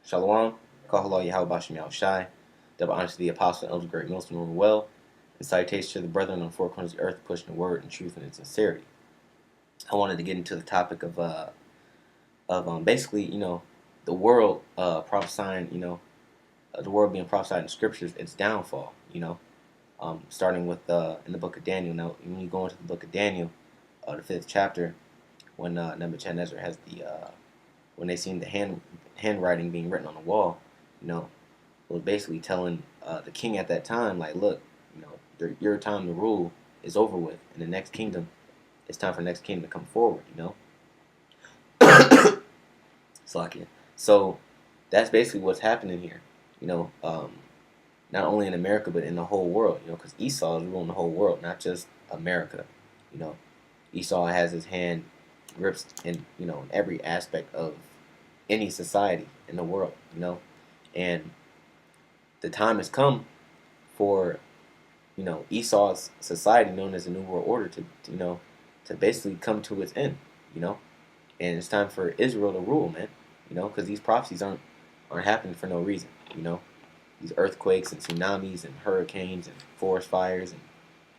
Shalom, Kahala Yahweh Bashim Yahushai, double honor to the apostle and elder great Milton Room well, and salutations to the brethren on the four corners of the earth pushing the word and truth and in sincerity. I wanted to get into the topic of basically, the world prophesying, the world being prophesied in the scriptures, its downfall, starting with in the book of Daniel. Now, when you go into the book of Daniel, the 5th chapter, when Nebuchadnezzar has when they seen the handwriting being written on the wall, it was basically telling the king at that time, like, look, your time to rule is over with. In the next kingdom, it's time for the next kingdom to come forward, Slakia. So that's basically what's happening here, not only in America, but in the whole world, because Esau is ruling the whole world, not just America. Esau has his hand gripped in, in every aspect of any society in the world, and the time has come for, Esau's society, known as the New World Order, to basically come to its end, and it's time for Israel to rule, man, because these prophecies aren't happening for no reason, these earthquakes and tsunamis and hurricanes and forest fires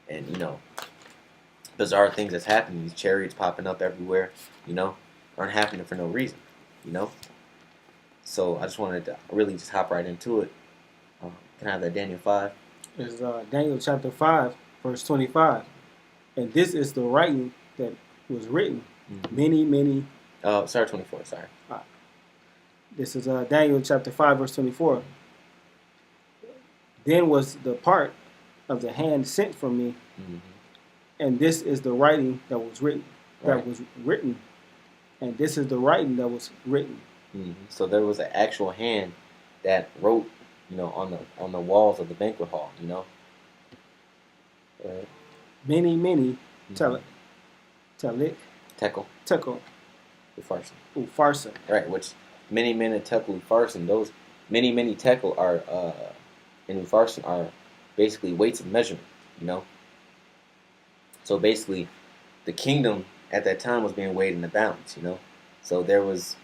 and bizarre things that's happening, these chariots popping up everywhere, aren't happening for no reason, So I just wanted to really just hop right into it. Can I have that Daniel 5? It's Daniel chapter 5, verse 25. And this is the writing that was written many. Sorry, 24, sorry. This is Daniel chapter 5, verse 24. Then was the part of the hand sent from me, and this is the writing that was written. And this is the writing that was written. So there was an actual hand that wrote, on the walls of the banquet hall, Many, tekel, Upharsin. Right, which many tekel Upharsin. Those many tekel are in Upharsin are basically weights of measurement, So basically, the kingdom at that time was being weighed in the balance, So there was,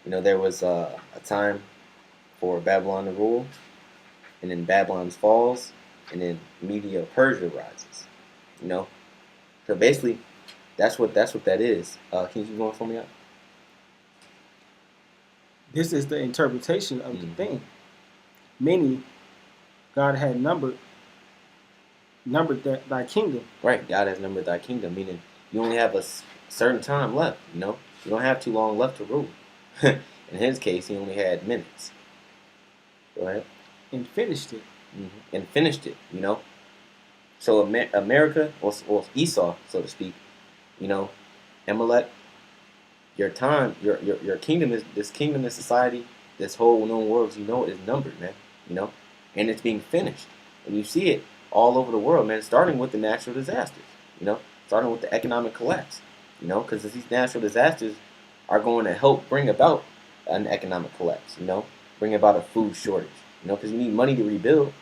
a time for Babylon to rule, and then Babylon falls, and then Media Persia rises, So basically, that's what that is. Can you keep going for me out? This is the interpretation of the thing. Many, God had numbered thy kingdom. Right, God has numbered thy kingdom, meaning you only have a certain time left, You don't have too long left to rule. In his case, he only had minutes. Go ahead. And finished it. And finished it, So America, or Esau, so to speak, Amalek, your time, your kingdom is this society, this whole known world, is numbered, man. And it's being finished, and you see it all over the world, man. Starting with the natural disasters, starting with the economic collapse, because these natural disasters are going to help bring about an economic collapse, bring about a food shortage, because you need money to rebuild,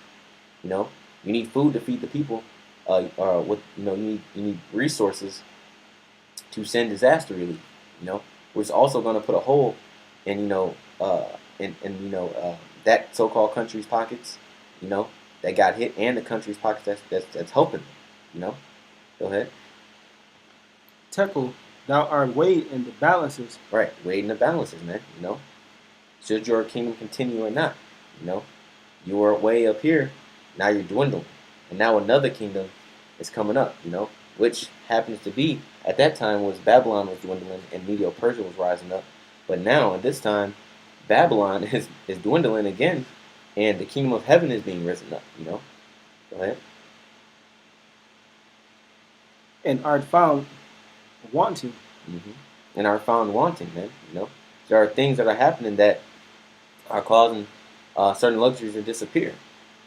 you need food to feed the people, you need resources to send disaster relief, which is also going to put a hole in, that so-called country's pockets, that got hit, and the country's pockets that's helping them, Go ahead. Tekel, thou art weighed in the balances. Right, weighed in the balances, man, Should your kingdom continue or not, You were way up here, now you're dwindling. And now another kingdom is coming up, which happens to be, at that time, was Babylon was dwindling and Media Persia was rising up. But now, at this time, Babylon is dwindling again, and the kingdom of heaven is being risen up, Go ahead. And art found wanting. And are found wanting, man, There are things that are happening that are causing certain luxuries to disappear,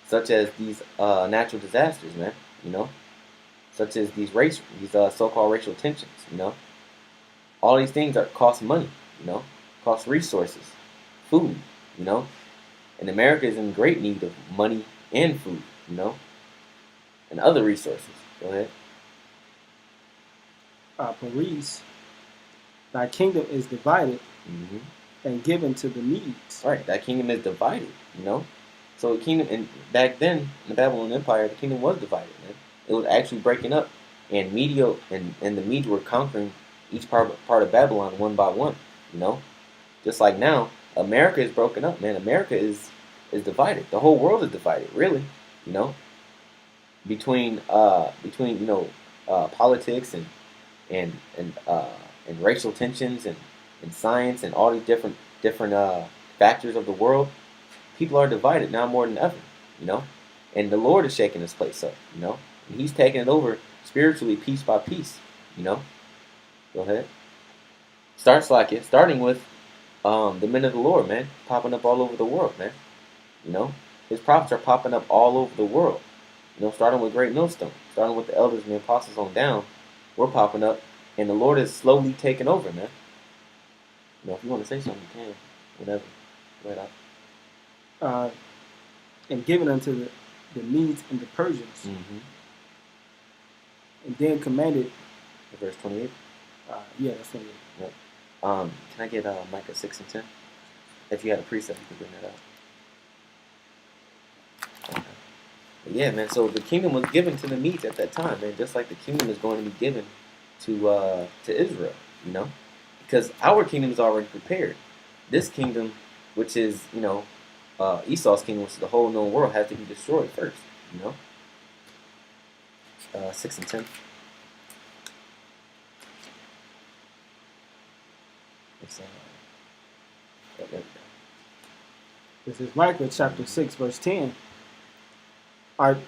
such as these natural disasters, man, such as these so-called racial tensions, All these things cost money, cost resources, food, And America is in great need of money and food, and other resources. Go ahead. Paris, thy kingdom is divided, and given to the Medes. Right, that kingdom is divided, you know. So the kingdom, and back then in the Babylonian Empire, the kingdom was divided, man. It was actually breaking up, and and the Medes were conquering each part of Babylon one by one, you know. Just like now, America is broken up, man. America is divided. The whole world is divided, really, you know, between politics and racial tensions and science and all these different factors of the world. People are divided now more than ever, you know. And the Lord is shaking this place up, you know. And He's taking it over spiritually, piece by piece, you know. Go ahead. Starting with the men of the Lord, man, popping up all over the world, man. You know, His prophets are popping up all over the world. You know, starting with Great Millstone, starting with the elders and the apostles on down, we're popping up, and the Lord is slowly taking over, man. You know, if you want to say something, you can, whatever. Go ahead. And given unto the Medes and the Persians, Mm-hmm. and then commanded. Verse 28. Yeah, that's 28. Yep. Can I get Micah 6 and 10? If you had a precept, you can bring that up. Okay. But yeah, man. So the kingdom was given to the Medes at that time, man. Just like the kingdom is going to be given to Israel, you know, because our kingdom is already prepared. This kingdom, which is Esau's kingdom, which is the whole known world, has to be destroyed first, you know. 6 and 10. It's, there we go. This is Micah chapter 6, verse 10. Are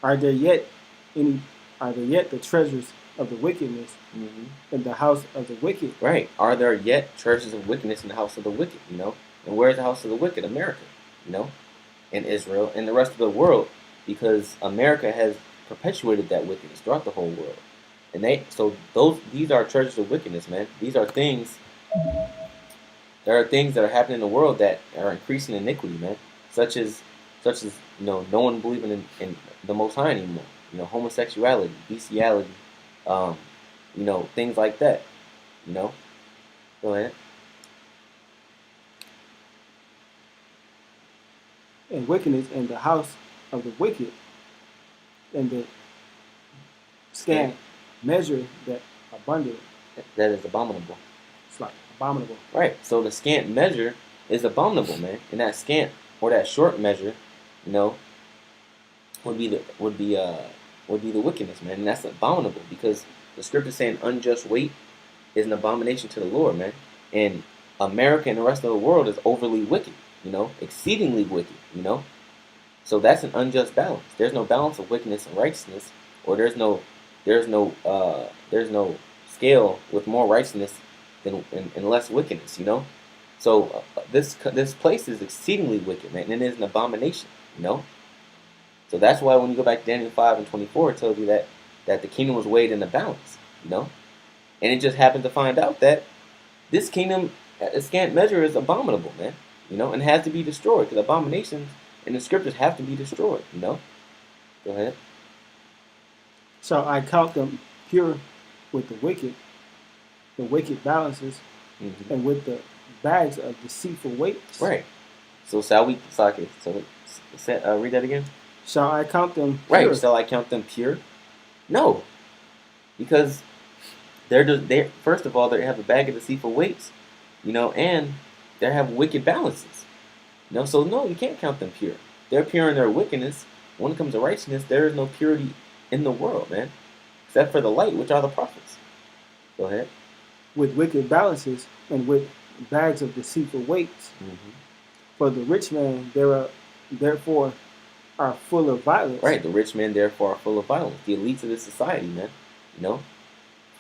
there yet the treasures of the wickedness Mm-hmm. in the house of the wicked? Right. Are there yet treasures of wickedness in the house of the wicked, you know? And where's the house of the wicked? America, you know? And Israel and the rest of the world, because America has perpetuated that wickedness throughout the whole world. And these are treasures of wickedness, man. These are things. There are things that are happening in the world that are increasing iniquity, man. Such as no one believing in the Most High anymore. You know, homosexuality, bestiality, things like that. You know, go ahead. And wickedness in the house of the wicked, and the scant measure that abundant. That is abominable. It's like abominable. Right. So the scant measure is abominable, man. And that scant or that short measure, you know, would be the wickedness, man. And that's abominable because the scripture is saying unjust weight is an abomination to the Lord, man. And America and the rest of the world is overly wicked, you know, exceedingly wicked, you know. So that's an unjust balance. There's no balance of wickedness and righteousness, or there's no scale with more righteousness than and less wickedness, you know. So this place is exceedingly wicked, man, and it is an abomination, you know. So that's why when you go back to Daniel 5 and 24, it tells you that the kingdom was weighed in the balance, you know. And it just happened to find out that this kingdom, a scant measure, is abominable, man, you know, and has to be destroyed because abominations in the scriptures have to be destroyed, you know. Go ahead. So I count them pure with the wicked balances, Mm-hmm. and with the bags of deceitful weights. Right. So read that again. Shall I count them pure? Right. Shall I count them pure? No, because they first of all they have a bag of deceitful weights, you know, and they have wicked balances. You know, so no, you can't count them pure. They're pure in their wickedness. When it comes to righteousness, there is no purity in the world, man, except for the light, which are the prophets. Go ahead. With wicked balances and with bags of deceitful weights. Mm-hmm. For the rich man therefore are full of violence. Right, the rich men therefore are full of violence. The elites of this society, man, you know,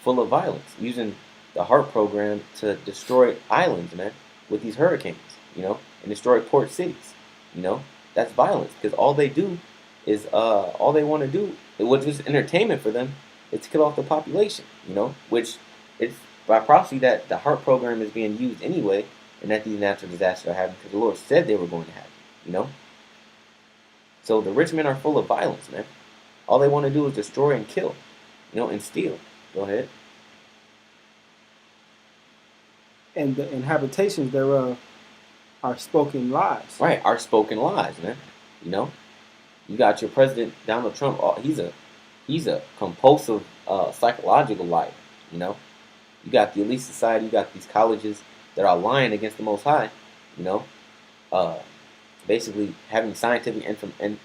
full of violence, using the HARP program to destroy islands, man, with these hurricanes, you know, and destroy port cities, you know. That's violence because all they do is all they want to do, which is entertainment for them, is to kill off the population, you know, which it's by prophecy that the HARP program is being used anyway, and that these natural disasters are happening because the Lord said they were going to happen, you know. So the rich men are full of violence, man. All they want to do is destroy and kill, you know, and steal. Go ahead. and the inhabitations thereof are spoken lies. Right, our spoken lies, man. You know, you got your president Donald Trump. He's a compulsive psychological liar. You know, you got the elite society. You got these colleges that are lying against the Most High. You know, uh, basically having scientific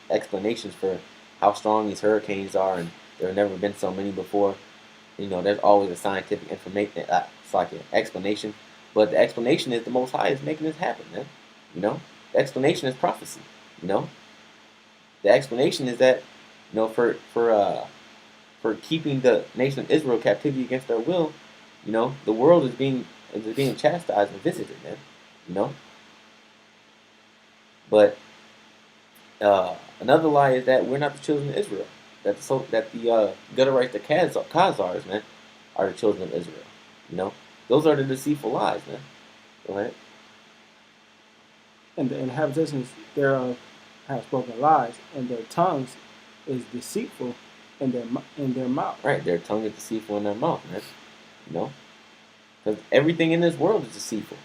explanations for how strong these hurricanes are, and there have never been so many before. You know, there's always a scientific information. It's like an explanation, but the explanation is the Most High is making this happen, man. You know, the explanation is prophecy. You know, the explanation is that for keeping the nation of Israel captivity against their will, you know, the world is being chastised and visited, man. You know, but another lie is that we're not the children of Israel. That the Gutterites, the Khazars, man, are the children of Israel. You know, those are the deceitful lies, man. Go ahead. And the inhabitations thereof have spoken lies, and their tongues is deceitful in their mouth. Right, their tongue is deceitful in their mouth, man. You know, because everything in this world is deceitful.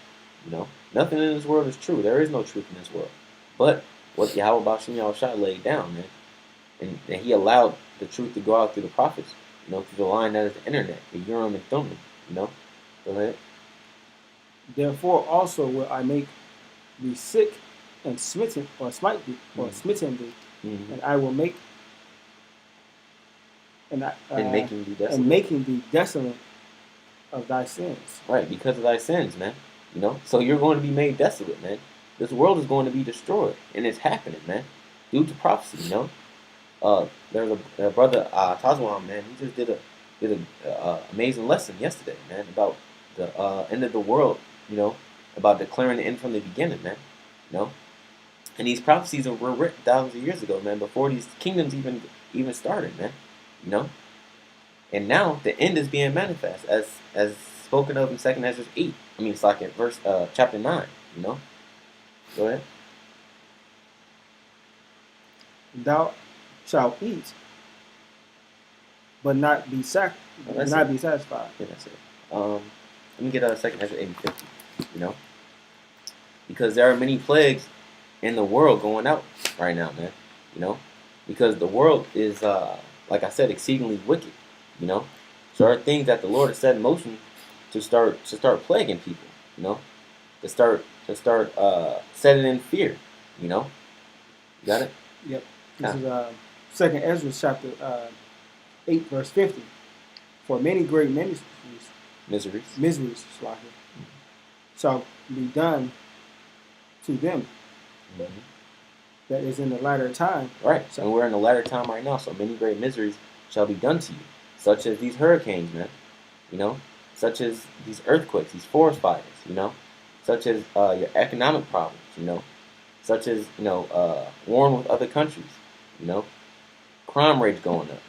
You know, nothing in this world is true. There is no truth in this world. But what Yahweh Bashim Yahushua laid down, man, and he allowed the truth to go out through the prophets, you know, through the line that is the internet, the Urim and Thummim, you know. Go ahead. Therefore also will I make thee sick and smitten, or smite thee, or smitten thee, Mm-hmm. and I will make And making thee desolate. and making thee desolate of thy sins. Right, because of thy sins, man. You know, so you're going to be made desolate, man. This world is going to be destroyed, and it's happening, man, due to prophecy. You know, there's a brother Tazwan, man. He just did a amazing lesson yesterday, man, about the end of the world. You know, about declaring the end from the beginning, man. You know, and these prophecies were written thousands of years ago, man, before these kingdoms even started, man. You know, and now the end is being manifest as spoken of in Second Ezra 8. I mean, it's like in verse chapter 9. You know, go ahead. Thou shalt eat, but not be Be satisfied. Yeah, that's it. Let me get a Second Ezra 8 and 50. You know, because there are many plagues in the world going out right now, man. You know, because the world is like I said, exceedingly wicked. You know, so there are things that the Lord has set in motion to start plaguing people. You know, to start setting in fear. You know, you got it. Yep. This is Second Ezra chapter 8 verse 50. For many great Miseries. shall be done to them Mm-hmm. that is in the latter time. Right. So we're in the latter time right now. So many great miseries shall be done to you, such as these hurricanes, man. You know, such as these earthquakes, these forest fires. You know, such as your economic problems. You know, such as warring with other countries. You know, crime rates going up.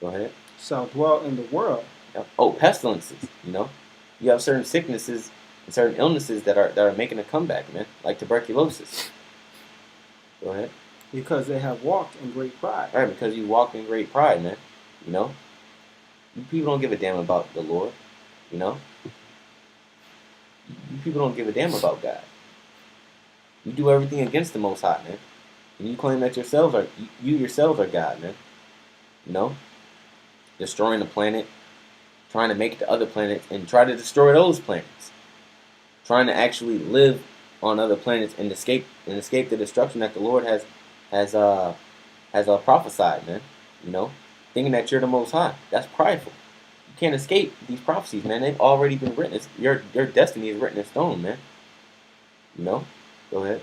Go ahead. Shall dwell in the world. Yep. Oh, pestilences. You know, you have certain sicknesses and certain illnesses that are making a comeback, man, like tuberculosis. Go ahead. Because they have walked in great pride. Right, because you walk in great pride, man. You know, you people don't give a damn about the Lord. You know, you people don't give a damn about God. You do everything against the Most High, man. And you claim that you yourselves are God, man. You know, destroying the planet, trying to make it to other planets, and try to destroy those planets. Trying to actually live on other planets and escape the destruction that the Lord has prophesied, man. You know, thinking that you're the Most High. That's prideful. You can't escape these prophecies, man. They've already been written. Your destiny is written in stone, man. You know. Go ahead.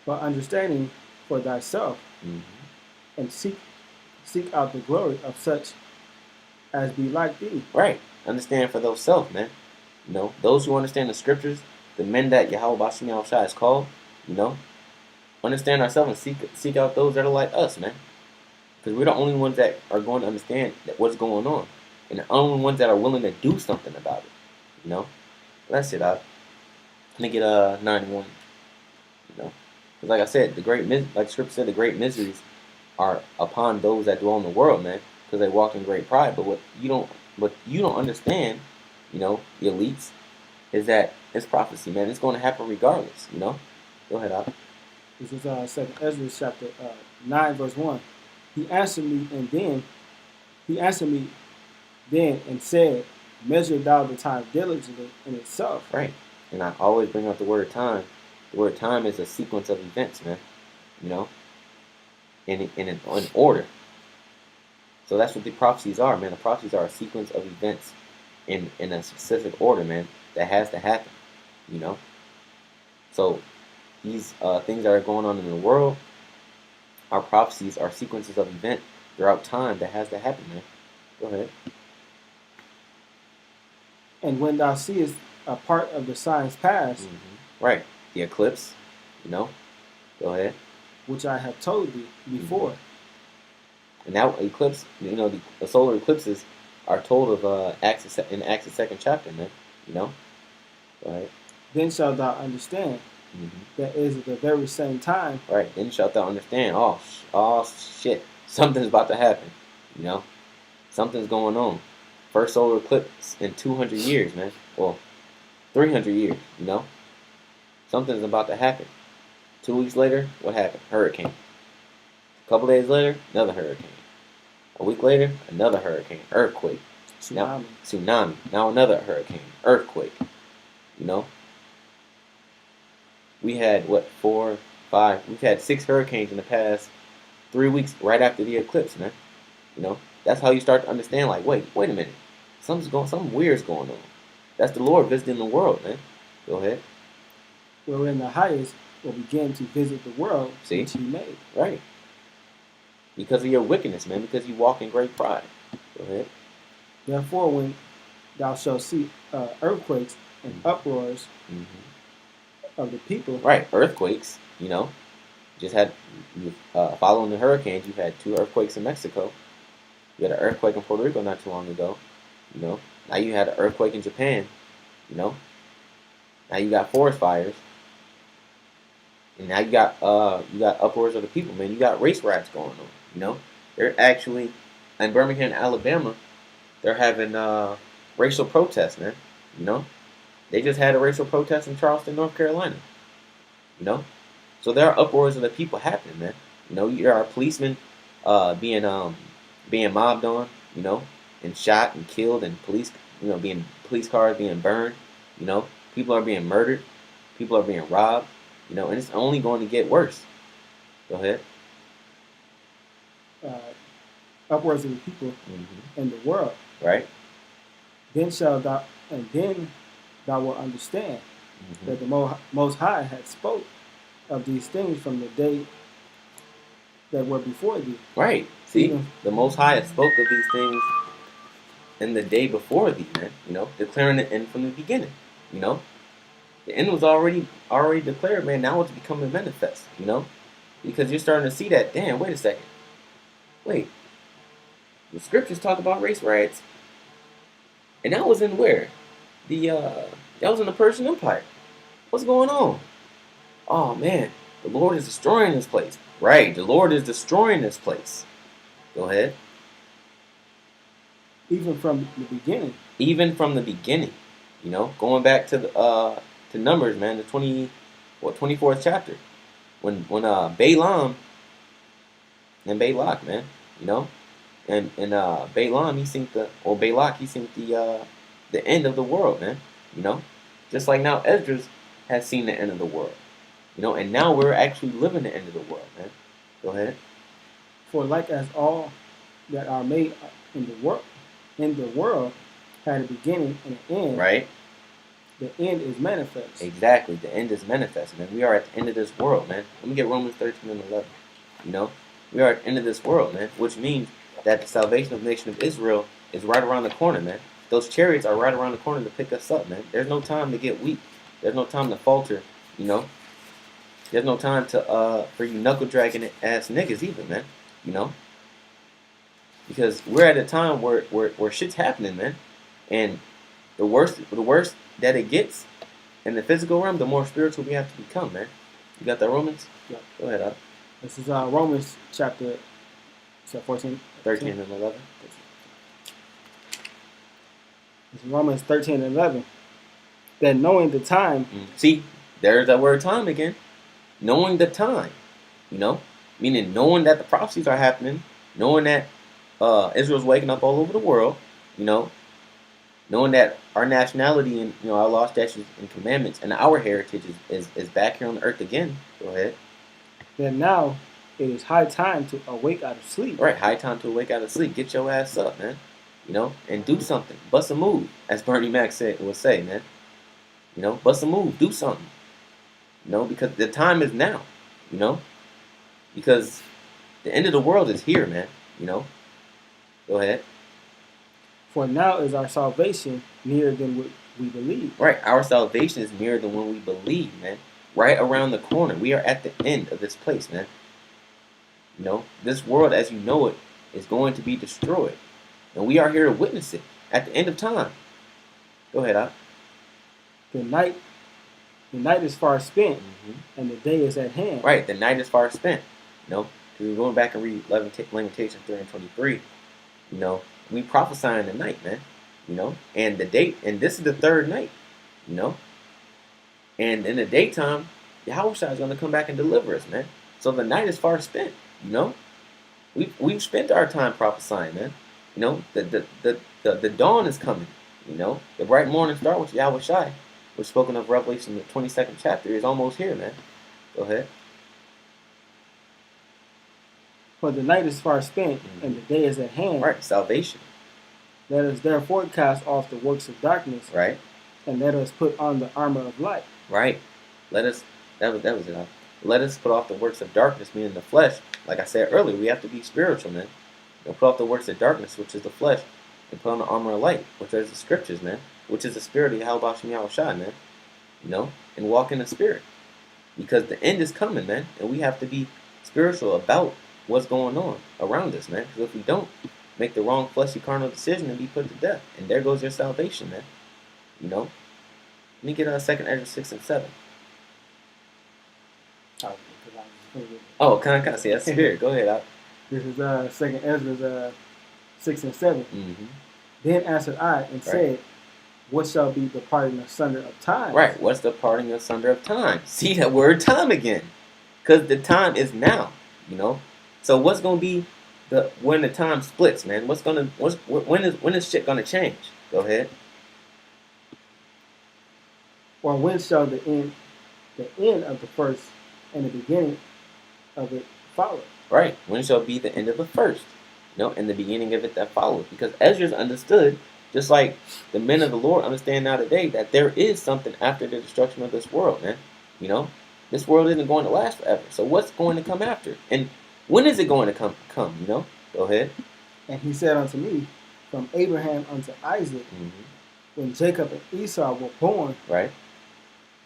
But understanding for thyself, Mm-hmm. and seek out the glory of such as be like thee. Right. Understand for themselves, man. You know, those who understand the scriptures, the men that Yahweh Bashim Yahushua has called, you know, understand ourselves and seek out those that are like us, man. Because we're the only ones that are going to understand what's going on. And the only ones that are willing to do something about it. You know? That's it, I'm going to get 91. You know? Because like I said, like Scripture said, the great miseries are upon those that dwell in the world, man. Because they walk in great pride. But what you don't understand, you know, the elites, is that it's prophecy, man. It's going to happen regardless, you know? Go ahead, Al. This is 2 Ezra chapter 9, verse 1. He answered me, and said, measure thou the time diligently in itself. Right. And I always bring up the word time. The word time is a sequence of events, man. You know? In order. So that's what the prophecies are, man. The prophecies are a sequence of events in a specific order, man, that has to happen, you know? So these things that are going on in the world, our prophecies are sequences of events throughout time that has to happen, man. Go ahead. And when thou seest a part of the signs past, Right. The eclipse, you know? Go ahead. which I have told thee before. And that eclipse, you know, the solar eclipses are told of in Acts the 2nd chapter, man. You know? Go ahead. Then shalt thou understand that is at the very same time. Right. Then shalt thou understand. Oh, shit. Something's about to happen. You know? Something's going on. First solar eclipse in 200 years, man. Well, 300 years, you know? Something's about to happen. 2 weeks later, what happened? Hurricane. A couple days later, another hurricane. A week later, another hurricane. Earthquake. Tsunami. Now, tsunami. Now another hurricane. Earthquake. You know? We had, 4, 5? We've had 6 hurricanes in the past 3 weeks right after the eclipse, man. You know? That's how you start to understand, like, wait a minute. Something weird's going on. That's the Lord visiting the world, man. Go ahead. Wherein the highest will begin to visit the world which he made. Right. Because of your wickedness, man. Because you walk in great pride. Go ahead. Therefore, when thou shalt see earthquakes and uproars of the people. Right. Earthquakes, you know. Following the hurricanes, you've had 2 earthquakes in Mexico. You had an earthquake in Puerto Rico not too long ago. You know. Now you had an earthquake in Japan. You know. Now you got forest fires. And now you got uproars of the people, man. You got race riots going on. You know, they're actually in Birmingham, Alabama. They're having racial protests, man. You know, they just had a racial protest in Charleston, North Carolina. You know, so there are uproars of the people happening, man. You know, there are policemen being mobbed on, you know, and shot and killed, and police cars being burned. You know, people are being murdered, people are being robbed. You know, and it's only going to get worse. Go ahead. Upwards of the people in the world. Right. Then thou wilt understand that the Most High had spoke of these things from the day that were before thee. Right. See, the Most High had spoke of these things in the day before thee, man. You know, declaring the end from the beginning. You know. The end was already declared, man. Now it's becoming manifest, you know? Because you're starting to see that, damn, wait a second. Wait. The scriptures talk about race riots. And that was in where? That was in the Persian Empire. What's going on? Oh, man. The Lord is destroying this place. Right. The Lord is destroying this place. Go ahead. Even from the beginning. Even from the beginning. You know? Going back to the... to Numbers, man, the 24th chapter, when Balaam and Balak, man, you know, and Balak, he seen the end of the world, man, you know, just like now Esdras has seen the end of the world, you know, and now we're actually living the end of the world, man. Go ahead. For like as all that are made in the world had a beginning and an end, right? The end is manifest. Exactly. The end is manifest, man. We are at the end of this world, man. Let me get Romans 13 and 11. You know? We are at the end of this world, man. Which means that the salvation of the nation of Israel is right around the corner, man. Those chariots are right around the corner to pick us up, man. There's no time to get weak. There's no time to falter, you know? There's no time to for you knuckle-dragging ass niggas either, man. You know? Because we're at a time where shit's happening, man. And the worse that it gets in the physical realm, the more spiritual we have to become, man. You got that Romans? Yeah. Go ahead, Al. This is Romans chapter 14. 13 and 11. This is Romans 13 and 11. that knowing the time, See, there's that word time again. Knowing the time, you know, meaning knowing that the prophecies are happening, knowing that Israel's waking up all over the world, you know, knowing that our nationality and our law, statutes, and commandments and our heritage is back here on the earth again. Go ahead. that now it is high time to awake out of sleep. Right, high time to awake out of sleep. Get your ass up, man. And do something. Bust a move, as Bernie Mac would say, man. Bust a move. Do something. Because the time is now. Because the end of the world is here, man. Go ahead. For now is our salvation nearer than what we believe. Right, our salvation is nearer than when we believe, man. Right around the corner. We are at the end of this place, man. This world as you know it is going to be destroyed. And we are here to witness it at the end of time. Go ahead, Al. The night is far spent, and the day is at hand. Right, the night is far spent. We're going back and read Lamentations 3 and 23. We prophesy in the night, man. And the date, and this is the third night. And in the daytime, Yahushua is going to come back and deliver us, man. So the night is far spent. We've spent our time prophesying, man. The dawn is coming. The bright morning star, which Yahushua was spoken of Revelation the 22nd chapter, is almost here, man. Go ahead. For the night is far spent, and the day is at hand. Right, salvation. Let us therefore cast off the works of darkness. Right. And let us put on the armor of light. Right. That was it. Let us put off the works of darkness, meaning the flesh. Like I said earlier, we have to be spiritual, man. Put off the works of darkness, which is the flesh, and put on the armor of light, which is the scriptures, man. Which is the spirit of Yahweh Yahushua, man. And walk in the spirit. Because the end is coming, man. And we have to be spiritual about what's going on around us, man. Because if we don't, make the wrong fleshy carnal decision and be put to death. And there goes your salvation, man. Let me get 2nd Ezra 6 and 7. Oh, can I see that spirit? Go ahead, Al. This is 2nd Ezra 6 and 7. Mm-hmm. Then answered I and said, what shall be the parting asunder of time? Right, what's the parting asunder of time? See that word time again. Because the time is now, So what's going to be when the time splits, man? When is shit going to change? Go ahead. Or when shall the end of the first and the beginning of it follow? Right. When shall be the end of the first? And the beginning of it that follows. Because Ezra's understood, just like the men of the Lord understand now today, that there is something after the destruction of this world, man. This world isn't going to last forever. So what's going to come after? And when is it going to come? Go ahead. And he said unto me, from Abraham unto Isaac, when Jacob and Esau were born, right,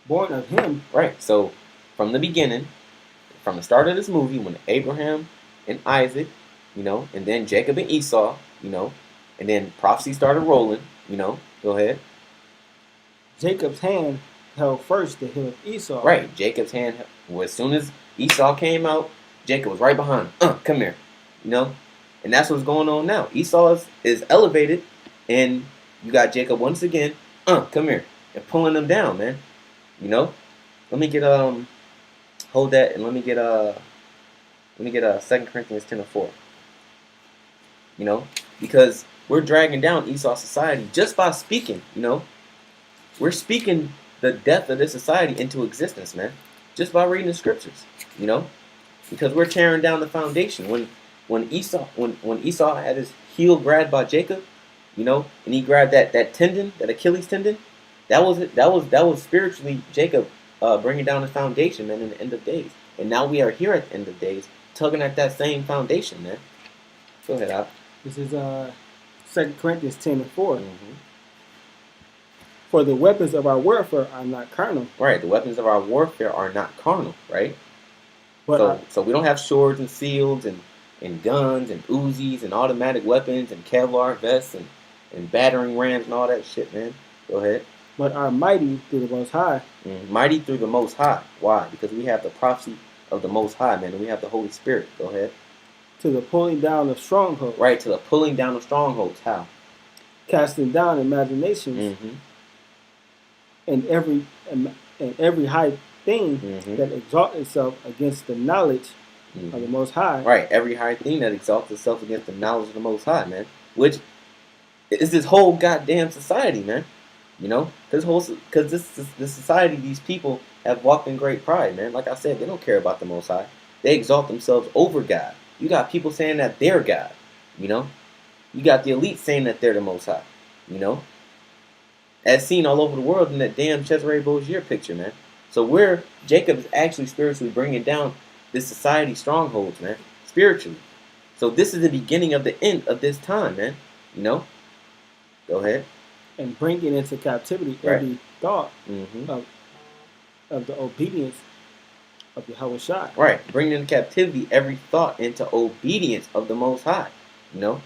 born of him. Right. So from the beginning, from the start of this movie, when Abraham and Isaac, and then Jacob and Esau, and then prophecy started rolling, go ahead. Jacob's hand held first the heel of Esau. Right. Jacob's hand, as soon as Esau came out, Jacob was right behind him. Come here. And that's what's going on now. Esau is elevated, and you got Jacob once again, come here, and pulling them down, man. Let me get hold that, and let me get 2 Corinthians 10 and 4. Because we're dragging down Esau's society just by speaking. We're speaking the death of this society into existence, man, just by reading the scriptures. Because we're tearing down the foundation. When Esau had his heel grabbed by Jacob, and he grabbed that tendon, that Achilles tendon, that was spiritually Jacob bringing down the foundation, man, in the end of days. And now we are here at the end of days, tugging at that same foundation, man. Go ahead, Al. This is 2 Corinthians 10 and 4. For the weapons of our warfare are not carnal. Right, the weapons of our warfare are not carnal, right? But so we don't have swords and shields and guns and Uzis and automatic weapons and Kevlar vests and battering rams and all that shit, man. Go ahead. But are mighty through the Most High. Mighty through the Most High. Why? Because we have the prophecy of the Most High, man, and we have the Holy Spirit. Go ahead. To the pulling down of strongholds. Right, to the pulling down of strongholds. How? Casting down imaginations. and every high thing Mm-hmm. that exalts itself against the knowledge of the Mm-hmm. Most High, Right. Every high thing that exalts itself against the knowledge of the Most High, man. Which is this whole goddamn society, man. You know, because this society, these people have walked in great pride, man. Like I said, they don't care about the Most High. They exalt themselves over God. You got people saying that they're God. You know, you got the elite saying that they're the Most High. You know, as seen all over the world in that damn Cesare Borgia picture, man. So Jacob is actually spiritually bringing down this society strongholds, man, spiritually. So this is the beginning of the end of this time, man. You know, go ahead. and bringing into captivity Right. every thought Mm-hmm. of the obedience of Yahweh Shai. Right. Bringing into captivity every thought into obedience of the Most High. You know,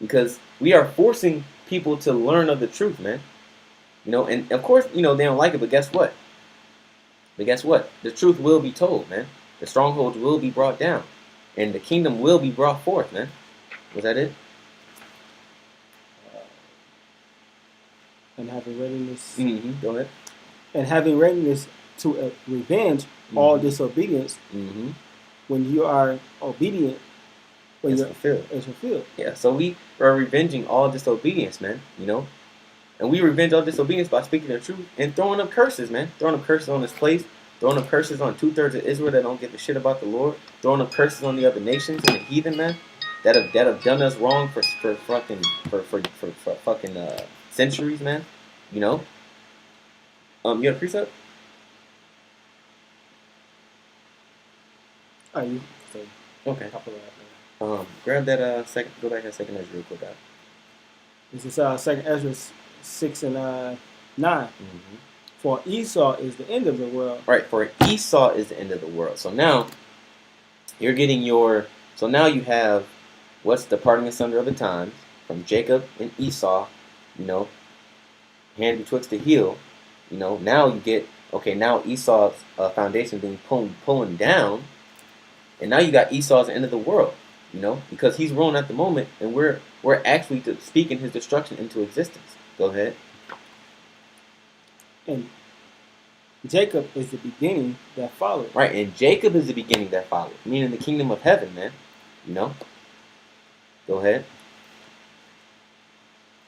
because we are forcing people to learn of the truth, man. You know, and of course, you know, they don't like it, but guess what? The truth will be told, man. The strongholds will be brought down. And the kingdom will be brought forth, man. Was that it? And having readiness Mm-hmm. Go ahead. and having readiness to revenge all Mhm. disobedience Mm-hmm. when you are obedient, when It's you're fulfilled. it's fulfilled. Yeah, so we are revenging all disobedience, man. You know? And we revenge all disobedience by speaking the truth and throwing up curses, man. Throwing up curses on this place. Throwing up curses on 2/3 of Israel that don't give a shit about the Lord. Throwing up curses on the other nations and the heathen, man. That have done us wrong for fucking centuries, man. You know? You have a precept? You so Okay. couple of Grab that second. Go back to second Ezra real quick, guys. this is Second Ezra 6 and 9. Mm-hmm. For Esau is the end of the world. Right. For Esau is the end of the world. So now you're getting your. So now you have what's the parting asunder of the times from Jacob and Esau. You know, hand betwixt the heel. You know, now you get okay. Now Esau's foundation being pulling down, and now you got Esau's end of the world. You know, because he's ruling at the moment, and we're actually speaking his destruction into existence. Go ahead. And Jacob is the beginning that followed. Right, and Jacob is the beginning that followed, meaning the kingdom of heaven, man. You know. Go ahead.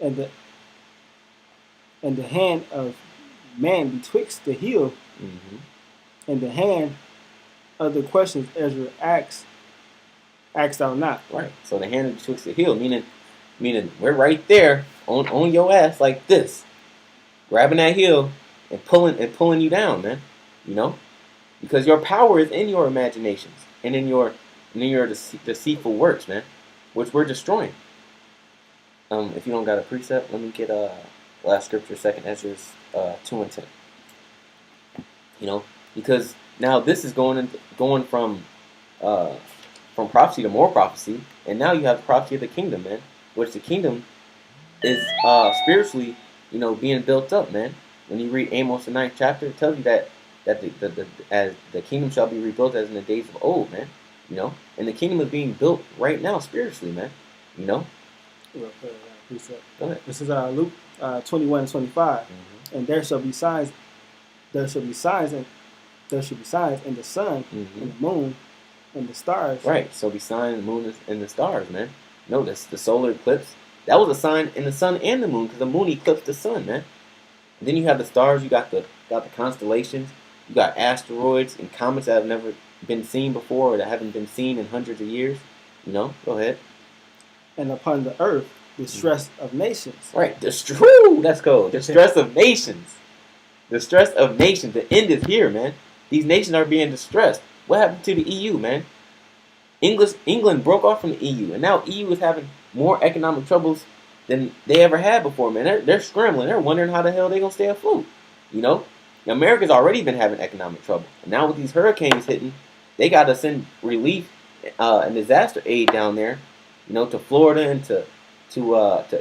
And the hand of man betwixt the heel Mm-hmm. and the hand of the questions Ezra asked thou not. Right. So the hand betwixt the heel, meaning we're right there on your ass like this, grabbing that heel and pulling you down, man. You know, because your power is in your imaginations and in your deceitful works, man, which we're destroying. If you don't got a precept, let me get last scripture, second Ezra 2 and 10. You know, because now this is going from prophecy to more prophecy, and now you have the prophecy of the kingdom, man, which the kingdom is spiritually, you know, being built up, man. When you read Amos the 9th chapter, it tells you that as the kingdom shall be rebuilt as in the days of old, man. You know, and the kingdom is being built right now spiritually, man. You know. Precept. Go ahead. This is Luke 21 and 25. Mm-hmm. And there shall be signs. There shall be signs, and there shall be signs in the sun, Mm-hmm. and the moon, and the stars. Right. So be sign in the moon and the stars, man. Notice the solar eclipse. That was a sign in the sun and the moon, because the moon eclipsed the sun, man. And then you have the stars. You got the constellations. You got asteroids and comets that have never been seen before, or that haven't been seen in hundreds of years. You know. Go ahead. And upon the earth, the stress of nations. Right. Let's go. The stress of nations. The stress of nations. The end is here, man. These nations are being distressed. What happened to the EU, man? England broke off from the EU, and now EU is having more economic troubles than they ever had before, man. They're scrambling. They're wondering how the hell they're going to stay afloat. You know? America's already been having economic trouble. And now with these hurricanes hitting, they got to send relief and disaster aid down there, you know, to Florida and to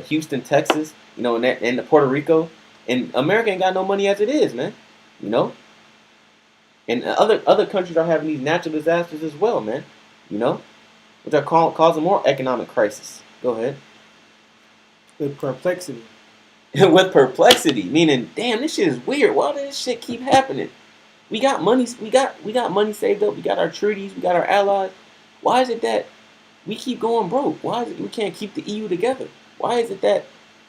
Houston, Texas, you know, and to Puerto Rico. And America ain't got no money as it is, man. You know? And other countries are having these natural disasters as well, man. You know? Which are causing more economic crisis. Go ahead. With perplexity. with perplexity, meaning, damn, this shit is weird. Why does this shit keep happening? We got money. We got money saved up. We got our treaties. We got our allies. Why is it that we keep going broke? Why is it we can't keep the EU together? Why is it that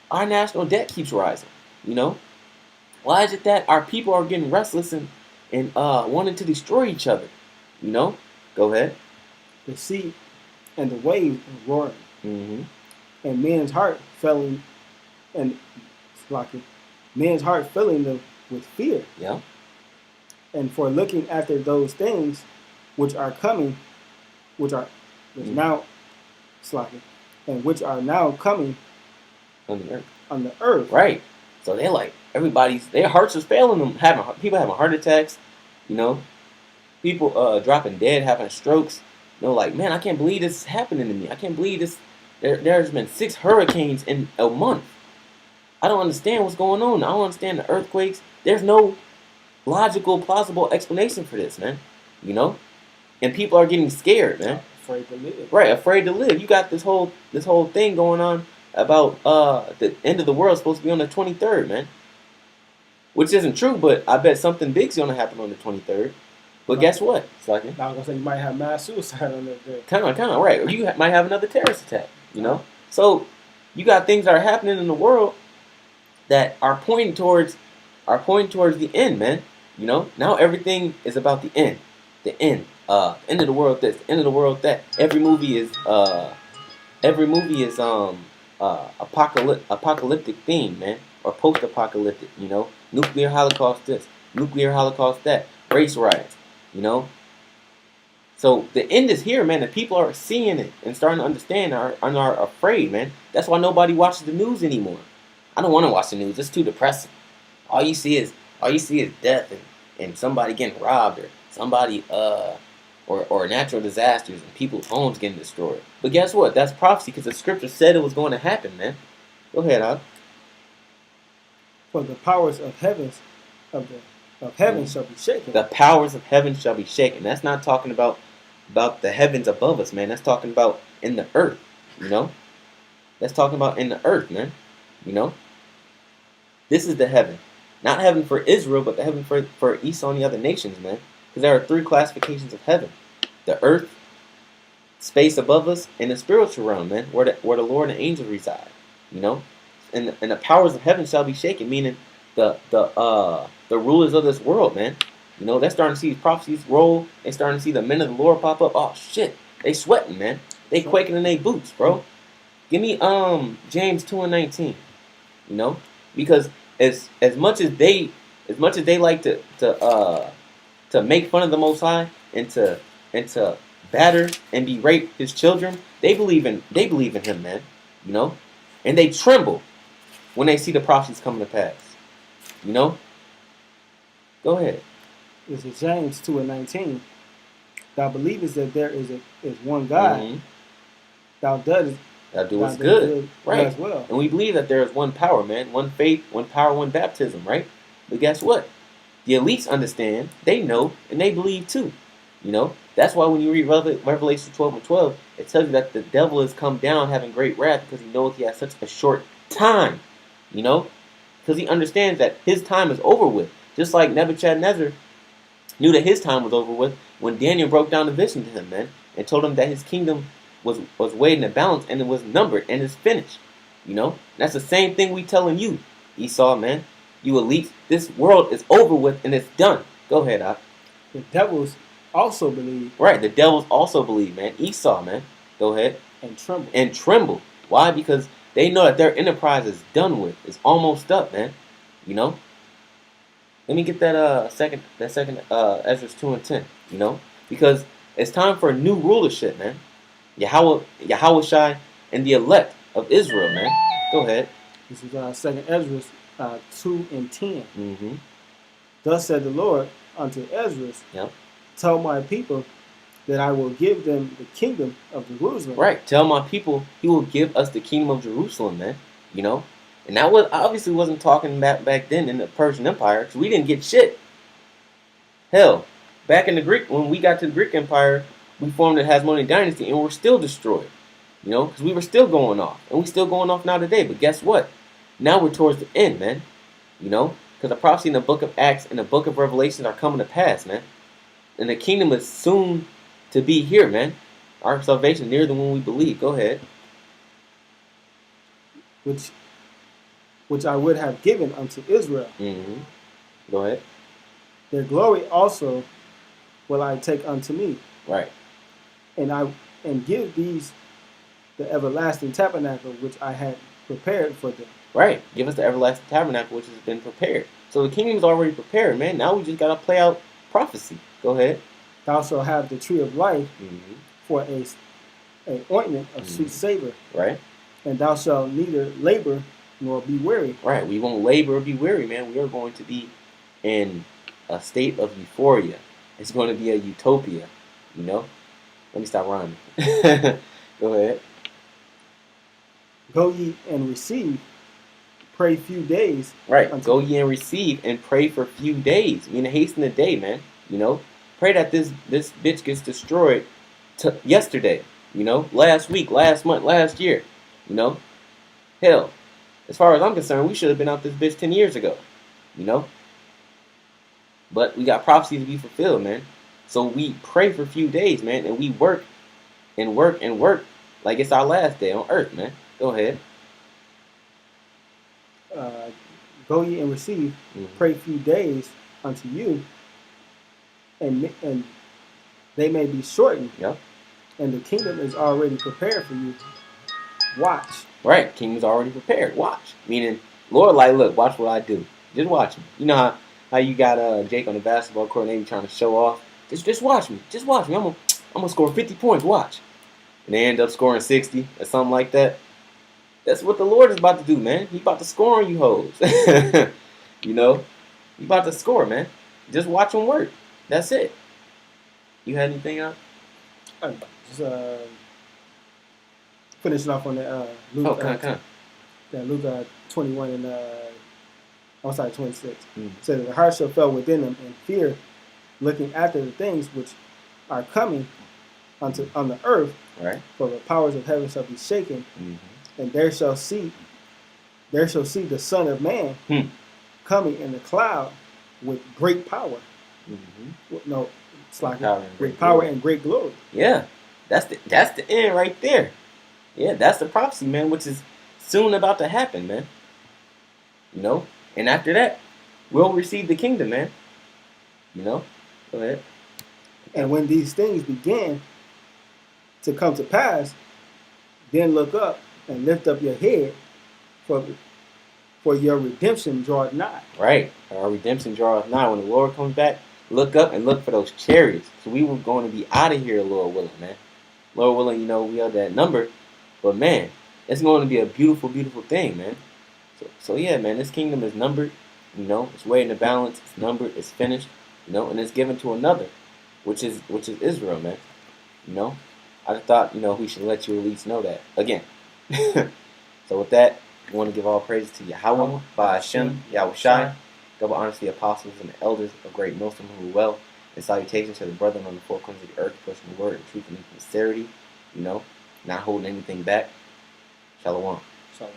our national debt keeps rising? You know, why is it that our people are getting restless and wanting to destroy each other? You know, go ahead. The sea and the waves were roaring, Mm-hmm. and men's heart filling and Slocky, men's heart filling them with fear, Yeah. and for looking after those things which are coming, which are which Mhm. now Slocky, and which are now coming On the earth. on the earth. Right. So they're like their hearts are failing them. People having heart attacks. You know, people dropping dead, having strokes. You know, like, man, I can't believe this is happening to me. I can't believe this. There's been 6 hurricanes in a month. I don't understand what's going on. I don't understand the earthquakes. There's no logical, plausible explanation for this, man. You know, and people are getting scared, man. Afraid to live. Right, afraid to live. You got this whole thing going on about the end of the world supposed to be on the 23rd, man. Which isn't true, but I bet something big's gonna happen on the 23rd. But Right. guess what? It's like Now I was gonna say you might have mass suicide on that day. kind of right. Or you might have another terrorist attack. You know, so you got things that are happening in the world that are pointing towards the end, man. You know, now everything is about the end, end of the world. This, end of the world. That every movie is apocalyptic theme, man, or post-apocalyptic. You know, nuclear holocaust this, nuclear holocaust that, race riots. You know. So the end is here, man. And people are seeing it and starting to understand and are afraid, man. That's why nobody watches the news anymore. I don't want to watch the news. It's too depressing. All you see is death and somebody getting robbed or somebody or natural disasters and people's homes getting destroyed. But guess what? That's prophecy because the scripture said it was going to happen, man. Go ahead, Al. For the powers of heavens of heaven shall be shaken. The powers of heaven shall be shaken. That's not talking about the heavens above us, man. That's talking about in the earth, you know? That's talking about in the earth, man. You know? This is the heaven. Not heaven for Israel, but the heaven for Esau and the other nations, man. Because there are 3 classifications of heaven. The earth, space above us, and the spiritual realm, man, where the Lord and angels reside. You know? And the powers of heaven shall be shaken, meaning the rulers of this world, man. You know, they're starting to see these prophecies roll. They're starting to see the men of the Lord pop up. Oh shit. They sweating, man. They quaking in their boots, bro. Give me James 2:19. You know? Because as much as they like to make fun of the Most High and to batter and berate his children, they believe in him, man. You know? And they tremble when they see the prophecies coming to pass. You know? Go ahead. This is James 2:19. Thou believest that there is one God. Mhm. Thou doest That do thou what's doest good. Right. as well. And we believe that there is one power, man. One faith, one power, one baptism, right? But guess what? The elites understand, they know, and they believe too. You know? That's why when you read Revelation 12:12, it tells you that the devil has come down having great wrath because he knows he has such a short time. You know? Because he understands that his time is over with. Just like Nebuchadnezzar knew that his time was over with when Daniel broke down the vision to him, man, and told him that his kingdom was weighed in a balance and it was numbered and it's finished. You know? And that's the same thing we telling you, Esau, man. You elite, this world is over with and it's done. Go ahead, Ak. The devils also believe Right, the devils also believe, man. Esau, man. Go ahead. and tremble. And tremble. Why? Because they know that their enterprise is done with. It's almost up, man. You know? Let me get that second Ezra 2:10, you know? Because it's time for a new rulership, man. Yahweh Shai and the elect of Israel, man. Go ahead. This is 2 Ezra 2:10. Mm-hmm. Thus said the Lord unto Ezra, Yep. tell my people that I will give them the kingdom of Jerusalem. Right. Tell my people he will give us the kingdom of Jerusalem, man. You know? And that was obviously wasn't talking back then in the Persian Empire, because we didn't get shit. Hell, back in the Greek, when we got to the Greek Empire, we formed the Hasmonean dynasty and we're still destroyed. You know, because we were still going off. And we're still going off now today. But guess what? Now we're towards the end, man. You know, because the prophecy in the book of Acts and the book of Revelations are coming to pass, man. And the kingdom is soon to be here, man. Our salvation nearer than when we believe. Go ahead. which I would have given unto Israel. Mm-hmm. Go ahead. Their glory also will I take unto me, Right. and give these the everlasting tabernacle which I had prepared for them. Right. Give us the everlasting tabernacle which has been prepared. So the kingdom is already prepared, man. Now we just gotta play out prophecy. Go ahead. Thou shalt have the tree of life Mm-hmm. for a ointment of sweet savor, Right. and thou shalt neither labor nor be weary. Right. We won't labor or be weary, man. We are going to be in a state of euphoria. It's going to be a utopia, you know? Let me stop rhyming. Go ahead. Go ye and receive, pray few days. Right. Go ye and receive and pray for a few days. Meaning hasten the day, man. You know? Pray that this bitch gets destroyed yesterday. You know? Last week, last month, last year. You know? Hell. As far as I'm concerned, we should have been out this bitch 10 years ago. You know? But we got prophecies to be fulfilled, man. So we pray for a few days, man, and we work and work and work like it's our last day on earth, man. Go ahead. Go ye and receive, pray few days unto you, and they may be shortened. Yep. And the kingdom is already prepared for you. Watch. Right. Kingdom's already prepared. Watch. Meaning, Lord, like, look, watch what I do. Just watch me. You know how you got Jake on the basketball court and they be trying to show off. Just watch me. Just watch me. I'm gonna score 50 points. Watch. And they end up scoring 60 or something like that. That's what the Lord is about to do, man. He about to score on you hoes. You know? He about to score, man. Just watch him work. That's it. You had anything else? Just finishing off on the Luke. Luke 21 and 26. Said that the heart shall fell within them in fear, looking after the things which are coming on the earth. Right. For the powers of heaven shall be shaken, and there shall see the Son of Man coming in the cloud with great power. No, it's like great power and great glory. Yeah, that's the end right there. Yeah, that's the prophecy, man, which is soon about to happen, man. You know, and after that, we'll receive the kingdom, man. You know, go ahead. And when these things begin to come to pass, then look up and lift up your head, for your redemption draweth nigh. Right, our redemption draweth nigh. When the Lord comes back, look up and look for those chariots. So we were going to be out of here, Lord willing, man. Lord willing, you know, we have that number. But, man, it's going to be a beautiful, beautiful thing, man. So yeah, man, this kingdom is numbered. You know, it's weighed in the balance. It's numbered. It's finished. You know, and it's given to another, which is Israel, man. You know, I just thought, you know, we should let you at least know that. Again. So with that, we want to give all praises to Yahweh, by Hashem, Yahushai, double honor to the apostles and the elders of great Muslim who well, and salutations to the brethren on the four corners of the earth, pushing the word and truth and sincerity, you know, not holding anything back. Shalom. Shalom.